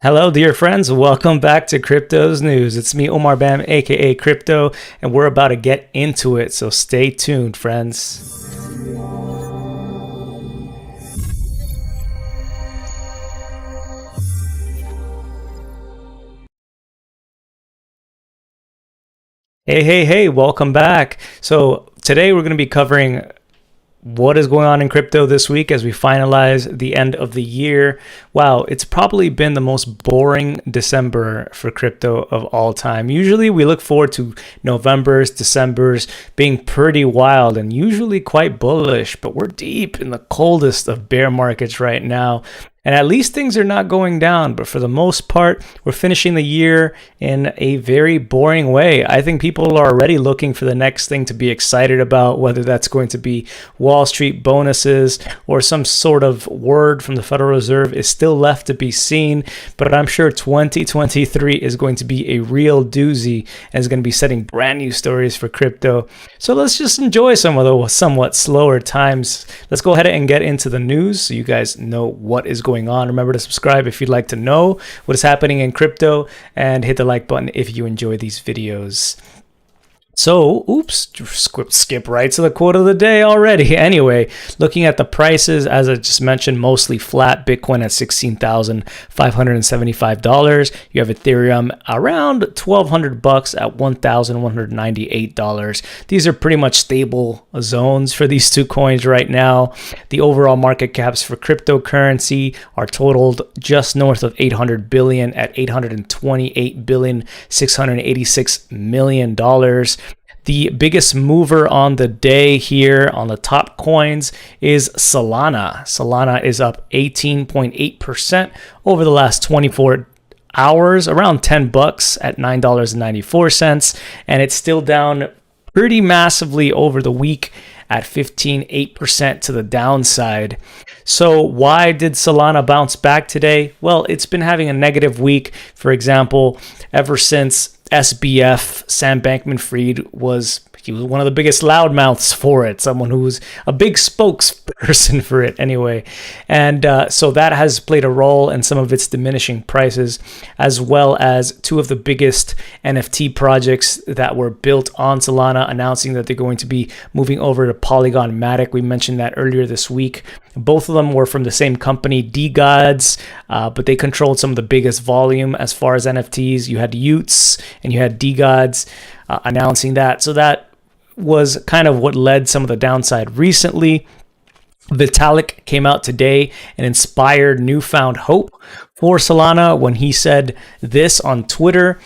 Hello, dear friends. Welcome back to Crypto's News. It's me, Omar Bam, aka Crypto, and we're about to get into it. So stay tuned, friends. Hey, welcome back. So today we're going to be covering what is going on in crypto this week as we finalize the end of the year. Wow, it's probably been the most boring December for crypto of all time. Usually we look forward to November's, December's being pretty wild and usually quite bullish, but we're deep in the coldest of bear markets right now. And at least things are not going down, but for the most part, we're finishing the year in a very boring way. I think people are already looking for the next thing to be excited about, whether that's going to be Wall Street bonuses or some sort of word from the Federal Reserve is still left to be seen. But I'm sure 2023 is going to be a real doozy and is going to be setting brand new stories for crypto. So let's just enjoy some of the somewhat slower times. Let's go ahead and get into the news so you guys know what is going on. Remember to subscribe if you'd like to know what is happening in crypto and hit the like button if you enjoy these videos. So, skip right to the quote of the day already. Anyway, looking at the prices, as I just mentioned, mostly flat. Bitcoin at $16,575. You have Ethereum around $1,200 at $1,198. These are pretty much stable zones for these two coins right now. The overall market caps for cryptocurrency are totaled just north of 800 billion at 828 billion, $686 million. The biggest mover on the day here on the top coins is Solana. Solana is up 18.8% over the last 24 hours, around $10 at $9.94, and it's still down pretty massively over the week at 15.8% to the downside. So why did Solana bounce back today? Well, it's been having a negative week. For example, ever since SBF, Sam Bankman-Fried, he was one of the biggest loudmouths for it, someone who was a big spokesperson for it anyway. And so that has played a role in some of its diminishing prices, as well as two of the biggest NFT projects that were built on Solana announcing that they're going to be moving over to Polygon Matic. We mentioned that earlier this week. Both of them were from the same company, DeGods, but they controlled some of the biggest volume as far as NFTs. You had Utes and you had DeGods announcing that. So that was kind of what led some of the downside recently. Vitalik came out today and inspired newfound hope for Solana when he said this on Twitter.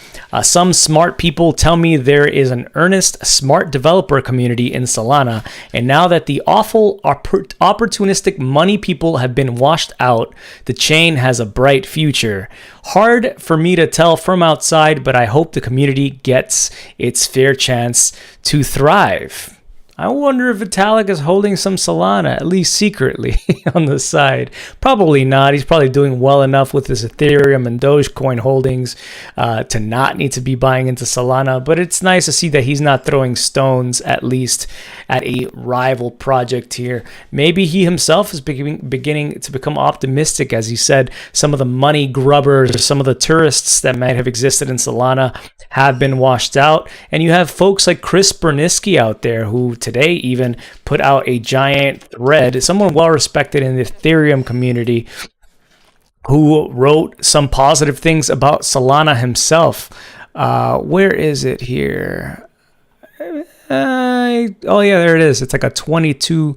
Some smart people tell me there is an earnest, smart developer community in Solana, and now that the awful, opportunistic money people have been washed out, the chain has a bright future. Hard for me to tell from outside, but I hope the community gets its fair chance to thrive. I wonder if Vitalik is holding some Solana, at least secretly, on the side. Probably not. He's probably doing well enough with his Ethereum and Dogecoin holdings to not need to be buying into Solana. But it's nice to see that he's not throwing stones, at least at a rival project here. Maybe he himself is beginning to become optimistic, as he said. Some of the money grubbers, or some of the tourists that might have existed in Solana have been washed out. And you have folks like Chris Berniski out there who today even put out a giant thread, someone well respected in the Ethereum community, who wrote some positive things about Solana himself. Where is it here? Oh yeah, there it is. It's like a 22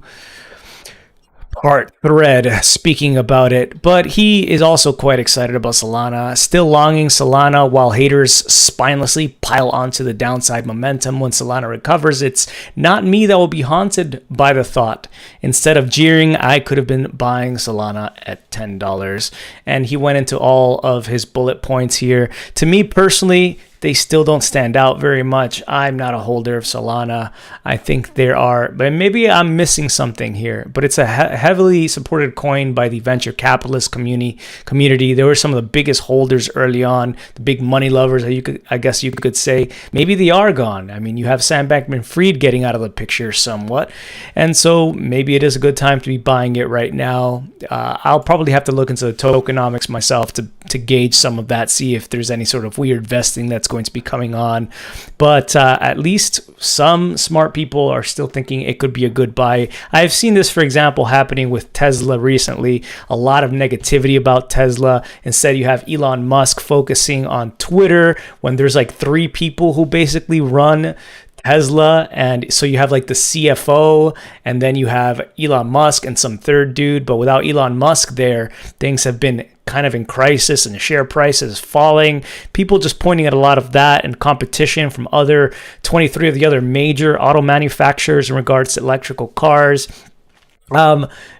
part thread speaking about it, but he is also quite excited about Solana, still longing Solana while haters spinelessly pile onto the downside momentum when Solana recovers. It's not me that will be haunted by the thought. Instead of jeering, I could have been buying Solana at $10. And he went into all of his bullet points here. To me personally, they still don't stand out very much. I'm not a holder of Solana. I think there are, but maybe I'm missing something here, but it's a heavily supported coin by the venture capitalist community. They were some of the biggest holders early on, the big money lovers, I guess you could say. Maybe they are gone. I mean, you have Sam Bankman-Fried getting out of the picture somewhat, and so maybe it is a good time to be buying it right now. I'll probably have to look into the tokenomics myself to gauge some of that, see if there's any sort of weird vesting that's going to be coming on. But at least some smart people are still thinking it could be a good buy. I've seen this, for example, happening with Tesla recently. A lot of negativity about Tesla. Instead, you have Elon Musk focusing on Twitter when there's like 3 people who basically run Tesla, and so you have like the CFO, and then you have Elon Musk and some third dude. But without Elon Musk there, things have been kind of in crisis, and the share price is falling. People just pointing at a lot of that and competition from 23 of the other major auto manufacturers in regards to electrical cars.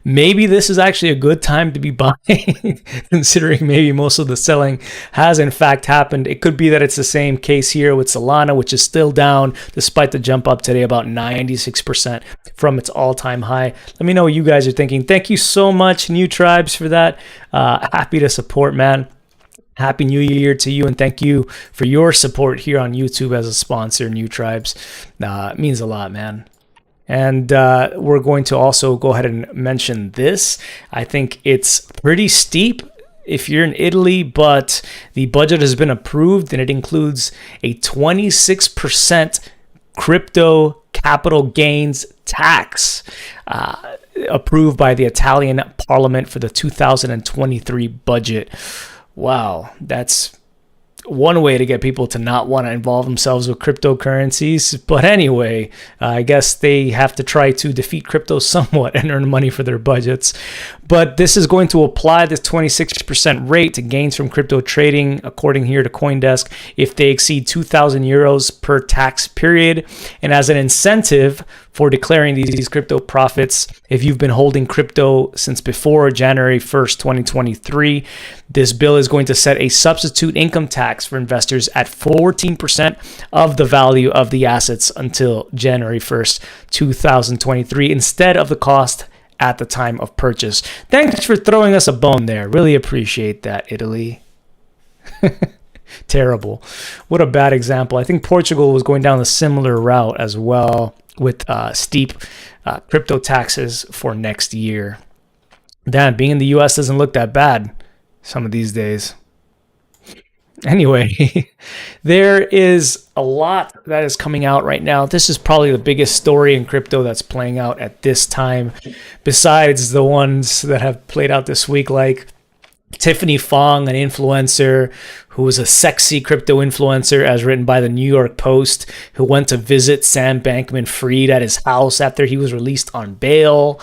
Maybe this is actually a good time to be buying, considering maybe most of the selling has in fact happened. It could be that it's the same case here with Solana, which is still down despite the jump up today, about 96% from its all-time high. Let me know what you guys are thinking. Thank you so much, New Tribes, for that. Happy to support, man. Happy New Year to you, and thank you for your support here on YouTube as a sponsor, New Tribes. It means a lot, man. And we're going to also go ahead and mention this. I think it's pretty steep if you're in Italy, but the budget has been approved, and it includes a 26% crypto capital gains tax approved by the Italian Parliament for the 2023 budget. Wow, that's one way to get people to not want to involve themselves with cryptocurrencies. But anyway, I guess they have to try to defeat crypto somewhat and earn money for their budgets. But this is going to apply this 26% rate to gains from crypto trading, according here to CoinDesk, if they exceed 2,000 euros per tax period. And as an incentive for declaring these crypto profits, if you've been holding crypto since before January 1st, 2023, this bill is going to set a substitute income tax for investors at 14% of the value of the assets until January 1st, 2023, instead of the cost at the time of purchase. Thanks for throwing us a bone there. Really appreciate that, Italy. Terrible. What a bad example. I think Portugal was going down a similar route as well, with steep crypto taxes for next year. Damn, being in the US doesn't look that bad some of these days. Anyway, there is a lot that is coming out right now. This is probably the biggest story in crypto that's playing out at this time, besides the ones that have played out this week, like Tiffany Fong, an influencer who was a sexy crypto influencer, as written by the New York Post, who went to visit Sam Bankman-Fried at his house after he was released on bail.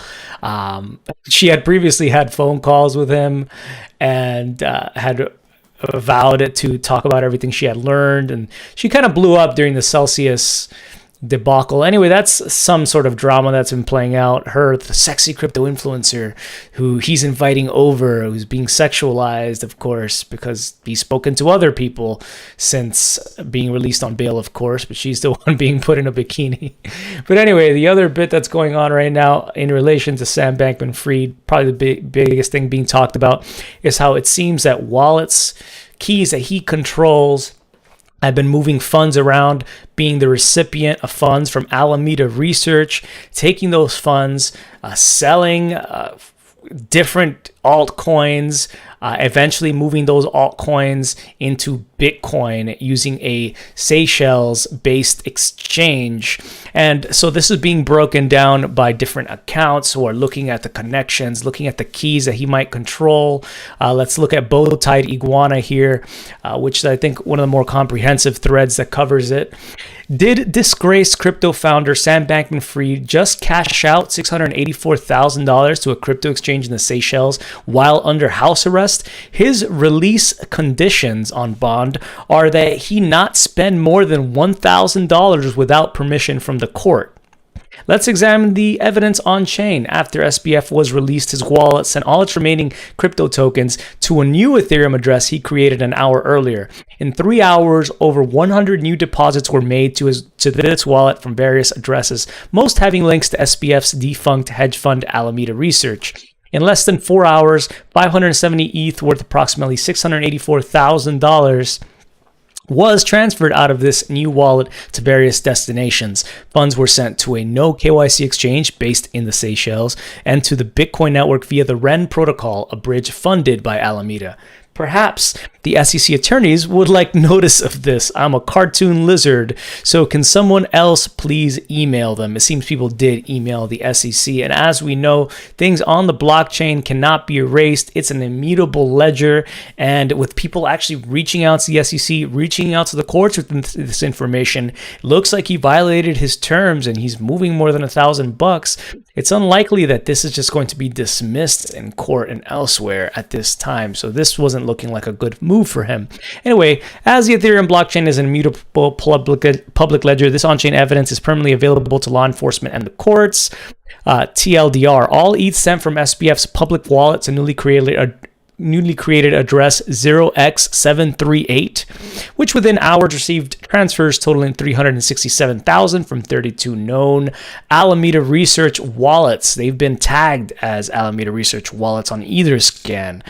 She had previously had phone calls with him and had vowed to talk about everything she had learned, and she kind of blew up during the Celsius debacle. Anyway, that's some sort of drama that's been playing out. Her, the sexy crypto influencer who he's inviting over, who's being sexualized, of course, because he's spoken to other people since being released on bail, of course, but she's the one being put in a bikini. But anyway, the other bit that's going on right now in relation to Sam Bankman-Fried, probably the biggest thing being talked about, is how it seems that wallets, keys that he controls, I've been moving funds around, being the recipient of funds from Alameda Research, taking those funds, selling different altcoins, eventually moving those altcoins into Bitcoin using a Seychelles-based exchange. And so this is being broken down by different accounts who are looking at the connections, looking at the keys that he might control. Let's look at Bowtied Iguana here, which is, I think, one of the more comprehensive threads that covers it. Did disgraced crypto founder Sam Bankman-Fried just cash out $684,000 to a crypto exchange in the Seychelles while under house arrest? His release conditions on bond are that he not spend more than $1,000 without permission from the court. Let's examine the evidence on chain. After SBF was released, his wallet sent all its remaining crypto tokens to a new Ethereum address he created an hour earlier. In 3 hours, over 100 new deposits were made to this wallet from various addresses, most having links to SBF's defunct hedge fund Alameda Research. In less than 4 hours, 570 ETH worth approximately $684,000 was transferred out of this new wallet to various destinations. Funds were sent to a no KYC exchange based in the Seychelles and to the Bitcoin network via the REN protocol, a bridge funded by Alameda. Perhaps the SEC attorneys would like notice of this. I'm a cartoon lizard, so can someone else please email them? It seems people did email the SEC, and as we know, things on the blockchain cannot be erased. It's an immutable ledger, and with people actually reaching out to the SEC, reaching out to the courts with this information, it looks like he violated his terms and he's moving more than $1,000. It's unlikely that this is just going to be dismissed in court and elsewhere at this time, so this wasn't looking like a good move for him. Anyway, as the Ethereum blockchain is an immutable public ledger, this on-chain evidence is permanently available to law enforcement and the courts. TLDR, all ETH sent from SBF's public wallet to newly created address 0x738, which within hours received transfers totaling 367,000 from 32 known Alameda Research wallets. They've been tagged as Alameda Research wallets on either scan.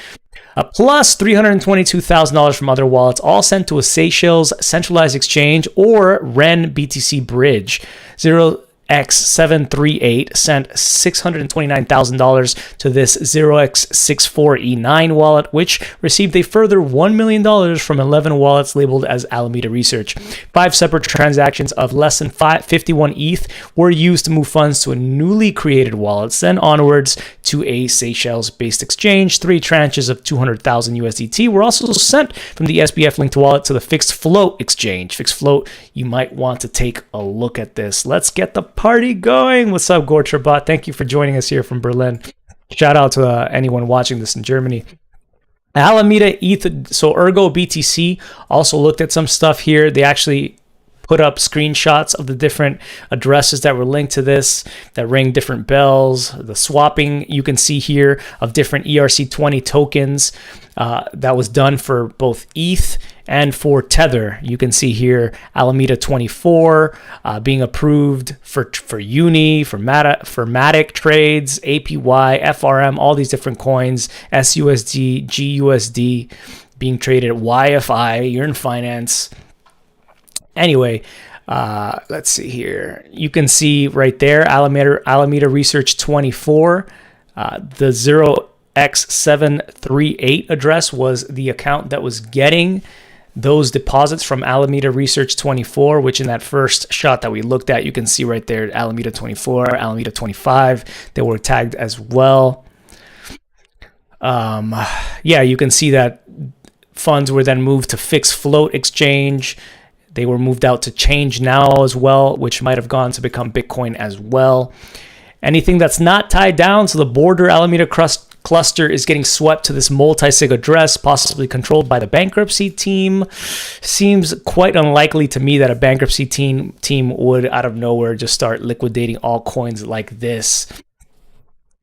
Plus $322,000 from other wallets, all sent to a Seychelles centralized exchange or REN BTC bridge. 0x738 sent $629,000 to this 0x64E9 wallet, which received a further $1 million from 11 wallets labeled as Alameda Research. 5 separate transactions of less than 51 ETH were used to move funds to a newly created wallet, then onwards to a Seychelles-based exchange. 3 tranches of 200,000 USDT were also sent from the SBF linked wallet to the Fixed Float exchange. Fixed Float, you might want to take a look at this. Let's get the party going. What's up, Gortrabot? Thank you for joining us here from Berlin. Shout out to anyone watching this in Germany. Alameda ETH, so Ergo BTC also looked at some stuff here. They actually put up screenshots of the different addresses that were linked to this that ring different bells. The swapping you can see here of different ERC20 tokens that was done for both ETH and for Tether. You can see here Alameda 24 being approved for Uni, for Matic trades, APY, FRM, all these different coins, SUSD, GUSD being traded at YFI, Yearn Finance. Anyway, let's see here. You can see right there, Alameda Research 24. The 0x738 address was the account that was getting those deposits from Alameda Research 24, which in that first shot that we looked at, you can see right there, Alameda 24, Alameda 25, they were tagged as well. Yeah, you can see that funds were then moved to Fixed Float exchange. They were moved out to Change Now as well, which might have gone to become Bitcoin as well. Anything that's not tied down to the border Alameda cluster is getting swept to this multi-sig address, possibly controlled by the bankruptcy team. Seems quite unlikely to me that a bankruptcy team would, out of nowhere, just start liquidating all coins like this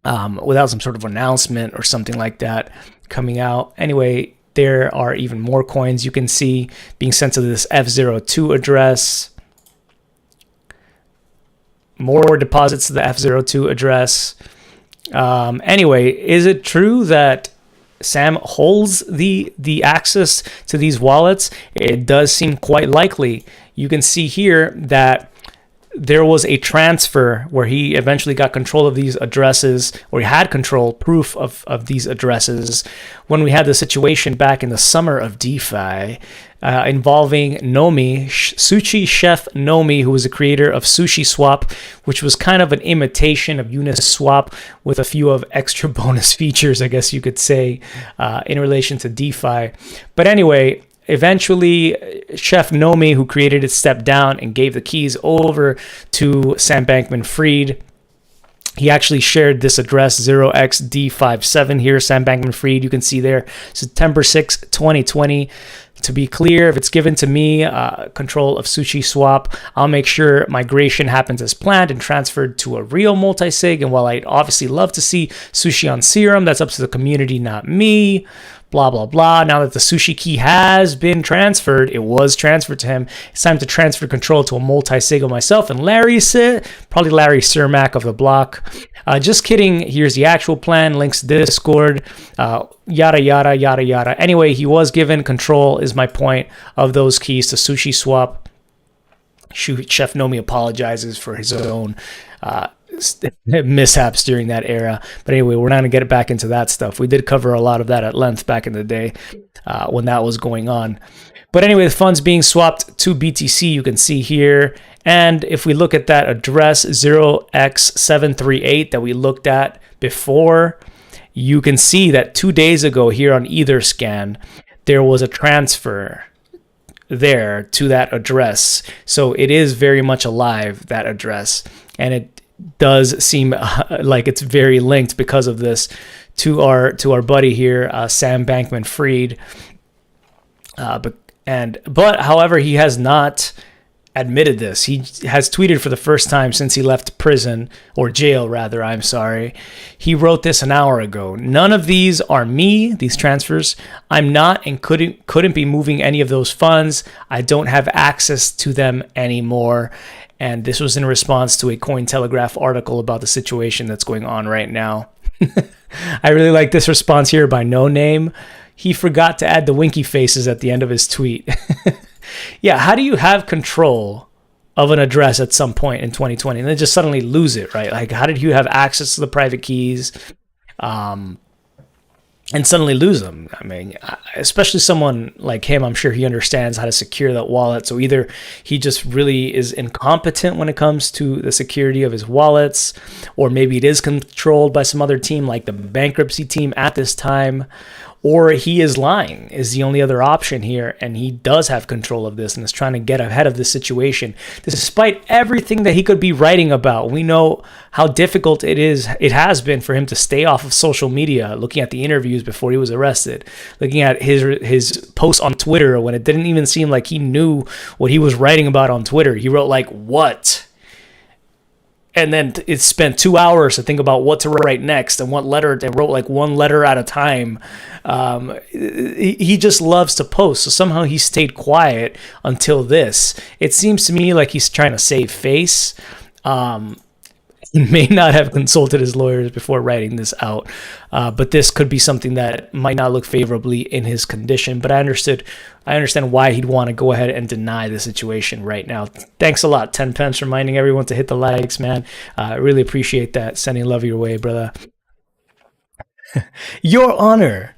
without some sort of announcement or something like that coming out. Anyway, there are even more coins you can see being sent to this F02 address. More deposits to the F02 address. Anyway, is it true that Sam holds the access to these wallets? It does seem quite likely. You can see here that there was a transfer where he eventually got control of these addresses, or he had proof of these addresses, when we had the situation back in the summer of DeFi involving Nomi, Sushi Chef Nomi, who was the creator of Sushi Swap, which was kind of an imitation of Uniswap with a few of extra bonus features, I guess you could say, in relation to DeFi. But anyway, eventually, Chef Nomi, who created it, stepped down and gave the keys over to Sam Bankman-Fried. He actually shared this address, 0xD57 here, Sam Bankman-Fried. You can see there, September 6, 2020. To be clear, if it's given to me, control of Sushi Swap, I'll make sure migration happens as planned and transferred to a real multi-sig. And while I'd obviously love to see Sushi on Serum, that's up to the community, not me. Blah, blah, blah. Now that the Sushi key has been transferred, it was transferred to him. It's time to transfer control to a multi-sig of myself and Larry, probably Larry Cermak of the block. Just kidding. Here's the actual plan. Links to Discord. Yada, yada, yada, yada. Anyway, he was given control, is my point, of those keys to Sushi Swap. Chef Nomi apologizes for his own mishaps during that era. But anyway, we're not going to get back into that stuff. We did cover a lot of that at length back in the day when that was going on. But anyway, the funds being swapped to BTC, you can see here. And if we look at that address, 0x738 that we looked at before, you can see that 2 days ago here on Etherscan, there was a transfer there to that address. So it is very much alive, that address. And it does seem like it's very linked because of this to our buddy here, Sam Bankman-Fried. But however, he has not admitted this. He has tweeted for the first time since he left prison, or jail rather, I'm sorry. He wrote this an hour ago. None of these are me, these transfers. I'm not and couldn't be moving any of those funds. I don't have access to them anymore. And this was in response to a Cointelegraph article about the situation that's going on right now. I really like this response here by No Name. He forgot to add the winky faces at the end of his tweet. Yeah, how do you have control of an address at some point in 2020 and then just suddenly lose it, right? Like, how did you have access to the private keys and suddenly lose them? I mean, especially someone like him, I'm sure he understands how to secure that wallet. So either he just really is incompetent when it comes to the security of his wallets, or maybe it is controlled by some other team like the bankruptcy team at this time, or he is lying is the only other option here, and he does have control of this and is trying to get ahead of this situation despite everything that he could be writing about. We know how difficult it has been for him to stay off of social media, looking at the interviews before he was arrested, looking at his posts on Twitter when it didn't even seem like he knew what he was writing about on Twitter. He wrote like, "What?" And then it spent 2 hours to think about what to write next and what letter, and wrote like one letter at a time. He just loves to post. So somehow he stayed quiet until this. It seems to me like he's trying to save face. He may not have consulted his lawyers before writing this out, but this could be something that might not look favorably in his condition. But I understand why he'd want to go ahead and deny the situation right now. Thanks a lot, 10 pence, reminding everyone to hit the likes, man. I really appreciate that. Sending love your way, brother. Your Honor,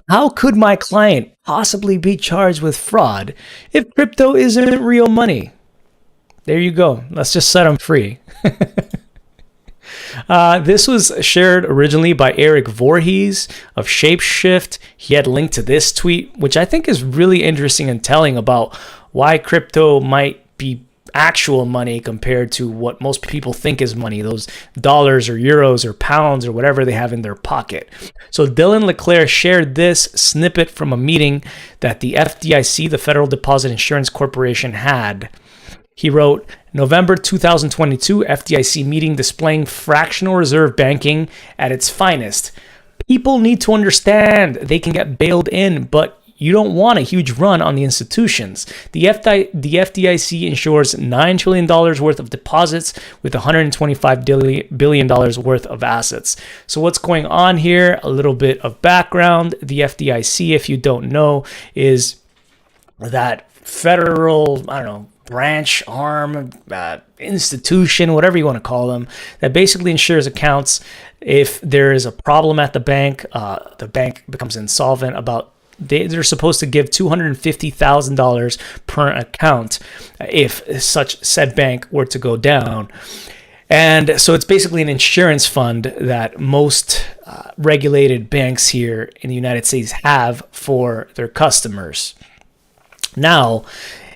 how could my client possibly be charged with fraud if crypto isn't real money? There you go. Let's just set him free. This was shared originally by Eric Voorhees of Shapeshift. He had linked to this tweet, which I think is really interesting and telling about why crypto might be actual money compared to what most people think is money, those dollars or euros or pounds or whatever they have in their pocket. So Dylan Leclerc shared this snippet from a meeting that the FDIC, the Federal Deposit Insurance Corporation, had. He wrote, November 2022 FDIC meeting displaying fractional reserve banking at its finest. People need to understand they can get bailed in, but you don't want a huge run on the institutions. The FDIC insures $9 trillion worth of deposits with $125 billion worth of assets. So what's going on here? A little bit of background. The FDIC, if you don't know, is that federal, branch, arm, institution, whatever you want to call them, that basically insures accounts. If there is a problem at the bank becomes insolvent. They're supposed to give $250,000 per account if such said bank were to go down. And so it's basically an insurance fund that most regulated banks here in the United States have for their customers. Now,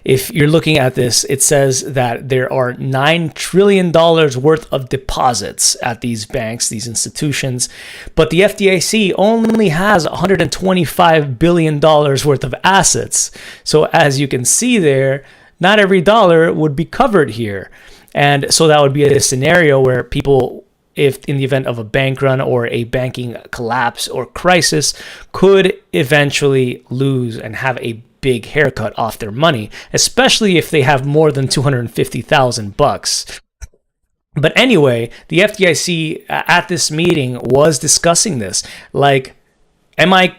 if you're looking at this, it says that there are $9 trillion worth of deposits at these banks, these institutions, but the FDIC only has $125 billion worth of assets. So as you can see there, not every dollar would be covered here. And so that would be a scenario where people, if in the event of a bank run or a banking collapse or crisis, could eventually lose and have a big haircut off their money, especially if they have more than $250,000. But anyway, the FDIC at this meeting was discussing this. Like, am I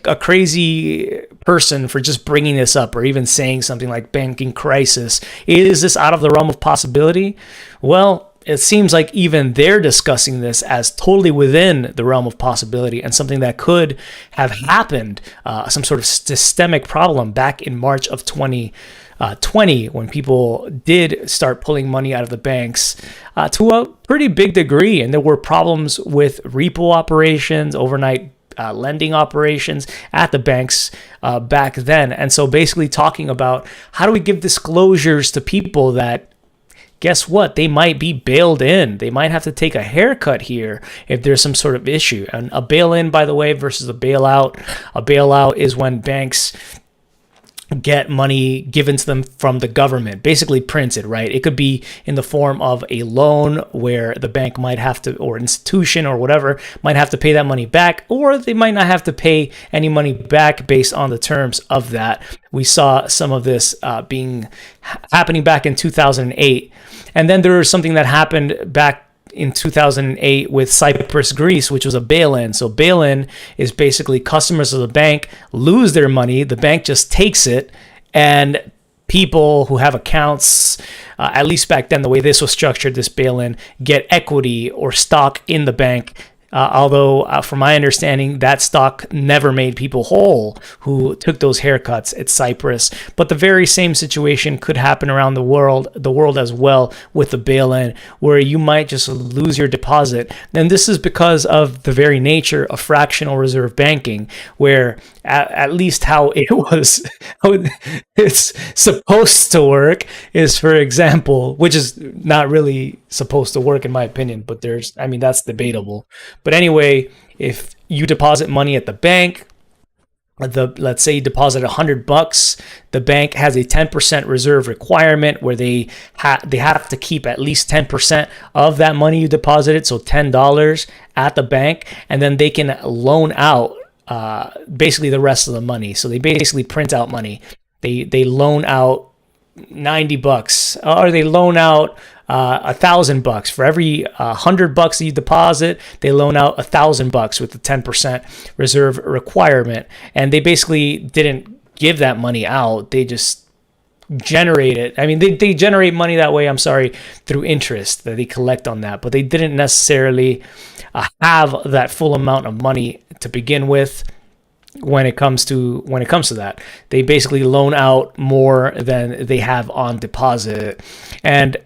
a crazy person for just bringing this up or even saying something like banking crisis? Is this out of the realm of possibility? Well, it seems like even they're discussing this as totally within the realm of possibility and something that could have happened, some sort of systemic problem back in March of 2020 when people did start pulling money out of the banks to a pretty big degree. And there were problems with repo operations, overnight lending operations at the banks back then. And so basically talking about how do we give disclosures to people that, guess what? They might be bailed in. They might have to take a haircut here if there's some sort of issue. And a bail-in, by the way, versus a bailout is when banks get money given to them from the government, basically printed, right? It could be in the form of a loan where the bank might have to, or institution or whatever, might have to pay that money back, or they might not have to pay any money back based on the terms of that. We saw some of this happening back in 2008. And then there was something that happened back in 2008 with Cyprus, Greece, which was a bail-in. So bail-in is basically customers of the bank lose their money, the bank just takes it, and people who have accounts, at least back then, the way this was structured, this bail-in, get equity or stock in the bank. Although, from my understanding, that stock never made people whole who took those haircuts at Cyprus. But the very same situation could happen around the world as well with the bail-in, where you might just lose your deposit. And this is because of the very nature of fractional reserve banking, where at least how it's supposed to work is, for example, which is not really supposed to work in my opinion, but that's debatable. But anyway, if you deposit money at the bank, let's say you deposit $100, the bank has a 10% reserve requirement where they have to keep at least 10% of that money you deposited, so $10 at the bank, and then they can loan out basically the rest of the money. So they basically print out money. They loan out $90, or they loan out $1,000 for every $100 that you deposit. They loan out $1,000 with the 10% reserve requirement, and they basically didn't give that money out. They just generate it. I mean, they generate money that way. I'm sorry, through interest that they collect on that, but they didn't necessarily have that full amount of money to begin with. When it comes to that, they basically loan out more than they have on deposit. And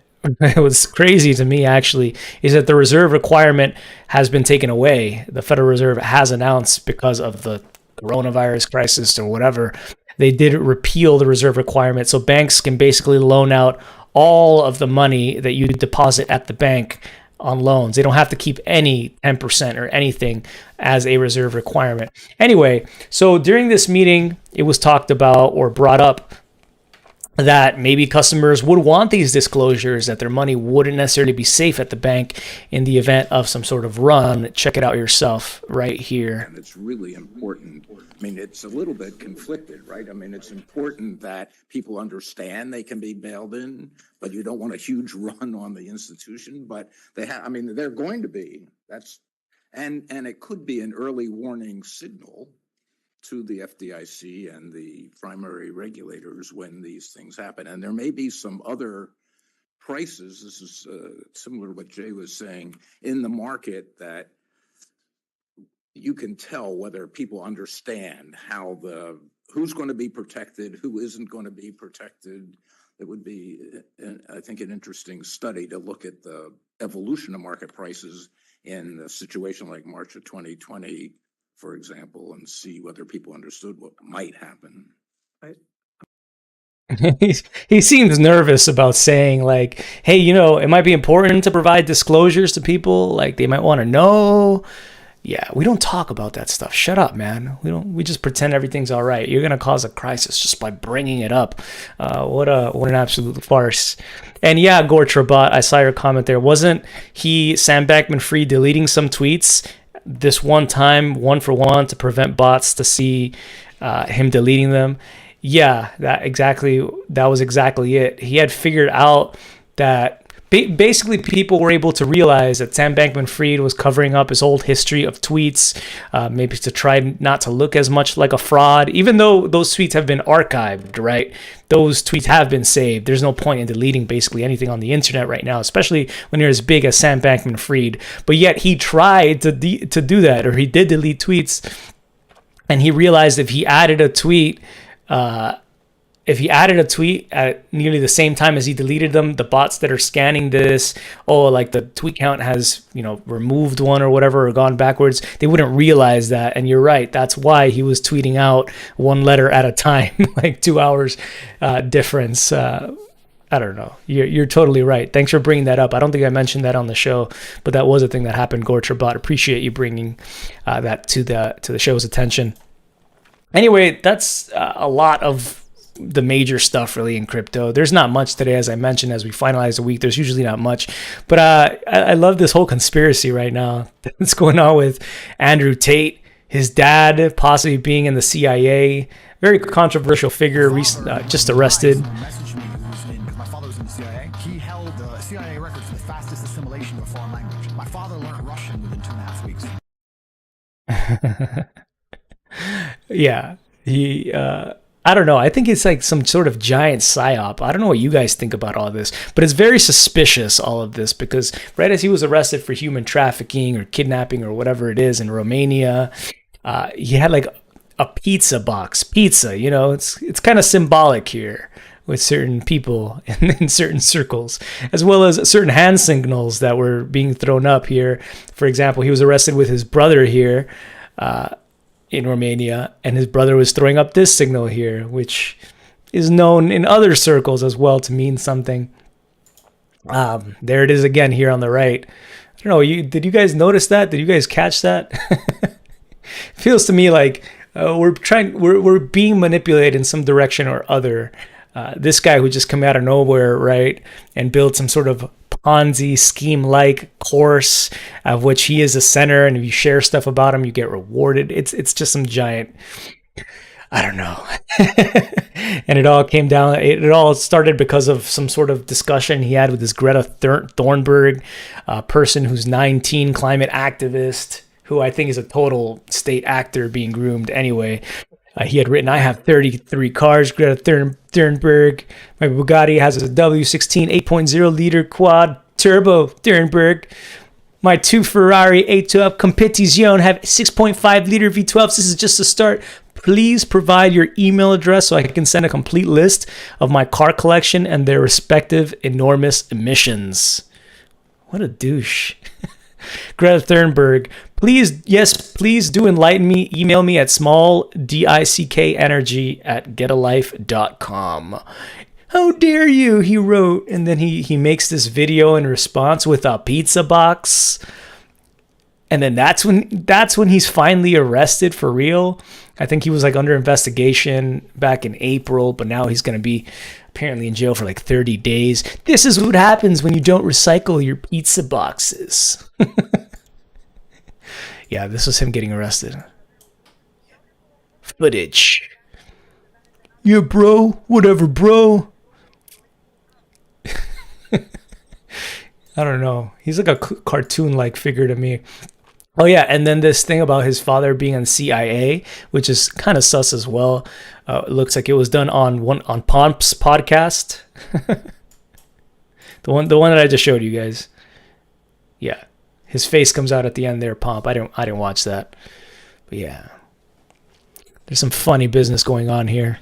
it was crazy to me, actually, is that the reserve requirement has been taken away. The Federal Reserve has announced, because of the coronavirus crisis or whatever, they did repeal the reserve requirement. So banks can basically loan out all of the money that you deposit at the bank on loans. They don't have to keep any 10% or anything as a reserve requirement. Anyway, so during this meeting, it was talked about or brought up that maybe customers would want these disclosures, that their money wouldn't necessarily be safe at the bank in the event of some sort of run. Check it out yourself right here. And it's really important. I mean, it's a little bit conflicted, right? I mean, it's important that people understand they can be bailed in, but you don't want a huge run on the institution. But they're going to be. And it could be an early warning signal to the FDIC and the primary regulators when these things happen. And there may be some other prices, this is similar to what Jay was saying, in the market that you can tell whether people understand who's going to be protected, who isn't going to be protected. It would be, I think, an interesting study to look at the evolution of market prices in a situation like March of 2020, for example, and see whether people understood what might happen. He seems nervous about saying like, hey, it might be important to provide disclosures to people. Like they might want to know. Yeah, we don't talk about that stuff. Shut up, man. We just pretend everything's all right. You're gonna cause a crisis just by bringing it up. What an absolute farce. And yeah, Gortrabot, I saw your comment there. Wasn't he Sam Bankman-Fried deleting some tweets this one time, one for one, to prevent bots to see him deleting them? Yeah, that was exactly it. He had figured out that basically people were able to realize that Sam Bankman-Fried was covering up his old history of tweets, maybe to try not to look as much like a fraud, even though those tweets have been archived, right? Those tweets have been saved. There's no point in deleting basically anything on the internet right now, especially when you're as big as Sam Bankman-Fried. But yet he tried to do that, or he did delete tweets, and he realized if he added a tweet at nearly the same time as he deleted them, the bots that are scanning this, like the tweet count has, removed one or whatever, or gone backwards, they wouldn't realize that. And you're right. That's why he was tweeting out one letter at a time, like 2 hours difference. I don't know. You're totally right. Thanks for bringing that up. I don't think I mentioned that on the show, but that was a thing that happened, Gortrabot. Appreciate you bringing that to the show's attention. Anyway, that's a lot of the major stuff really in crypto. There's not much today, as I mentioned, as we finalize the week. There's usually not much, but I love this whole conspiracy right now that's going on with Andrew Tate, his dad possibly being in the CIA, very controversial figure, just arrested. My father was in the CIA. He held CIA record for the fastest assimilation of a foreign language. My father learned Russian within 2.5 weeks. Yeah, he I don't know. I think it's like some sort of giant psyop. I don't know what you guys think about all this, but it's very suspicious, all of this, because right as he was arrested for human trafficking or kidnapping or whatever it is in Romania, he had like a pizza box. Pizza, it's kind of symbolic here with certain people in certain circles, as well as certain hand signals that were being thrown up here. For example, he was arrested with his brother here, in Romania, and his brother was throwing up this signal here, which is known in other circles as well to mean something. There it is again here on the right. I don't know. Did you guys notice that? Did you guys catch that? Feels to me like we're being manipulated in some direction or other. This guy who just came out of nowhere, right, and built some sort of Ponzi scheme-like course of which he is a center, and if you share stuff about him, you get rewarded. It's just some giant, I don't know. And it all came down. It all started because of some sort of discussion he had with this Greta Thunberg, person who's 19, climate activist, who I think is a total state actor being groomed anyway. He had written, I have 33 cars, Greta Thunberg. My Bugatti has a W16 8.0 liter quad turbo Thunberg. My two Ferrari 812 Competizione have 6.5 liter V12s. This is just a start. Please provide your email address so I can send a complete list of my car collection and their respective enormous emissions. What a douche. Greta Thunberg, please do enlighten me. Email me at smalldickenergy@getalife.com. How dare you, he wrote. And then he makes this video in response with a pizza box. And then that's when he's finally arrested for real. I think he was like under investigation back in April, but now he's going to be apparently in jail for like 30 days. This is what happens when you don't recycle your pizza boxes. Yeah, this was him getting arrested. Footage. Yeah, bro. Whatever, bro. I don't know. He's like a cartoon-like figure to me. Oh yeah, and then this thing about his father being on CIA, which is kind of sus as well. It looks like it was done on Pomp's podcast, the one that I just showed you guys. Yeah, his face comes out at the end there, Pomp. I didn't watch that, but yeah, there's some funny business going on here.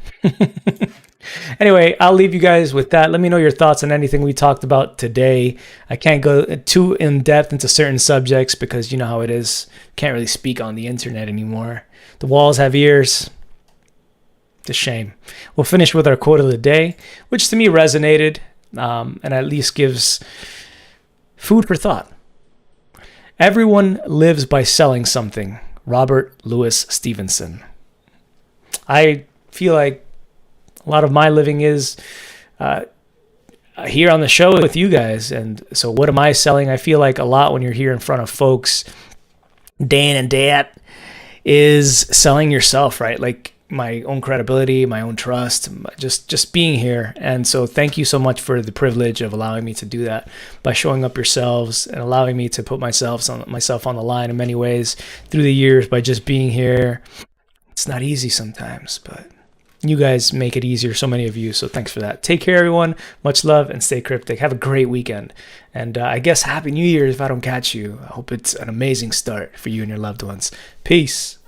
Anyway, I'll leave you guys with that. Let me know your thoughts on anything we talked about today. I can't go too in depth into certain subjects because you know how it is. Can't really speak on the internet anymore. The walls have ears. It's a shame. We'll finish with our quote of the day, which to me resonated and at least gives food for thought. Everyone lives by selling something. Robert Louis Stevenson. I feel like a lot of my living is here on the show with you guys. And so what am I selling? I feel like a lot when you're here in front of folks day in and day out is selling yourself, right? Like my own credibility, my own trust, just being here. And so thank you so much for the privilege of allowing me to do that by showing up yourselves and allowing me to put myself on the line in many ways through the years by just being here. It's not easy sometimes, but you guys make it easier, so many of you. So thanks for that. Take care, everyone. Much love and stay cryptic. Have a great weekend. And I guess Happy New Year if I don't catch you. I hope it's an amazing start for you and your loved ones. Peace.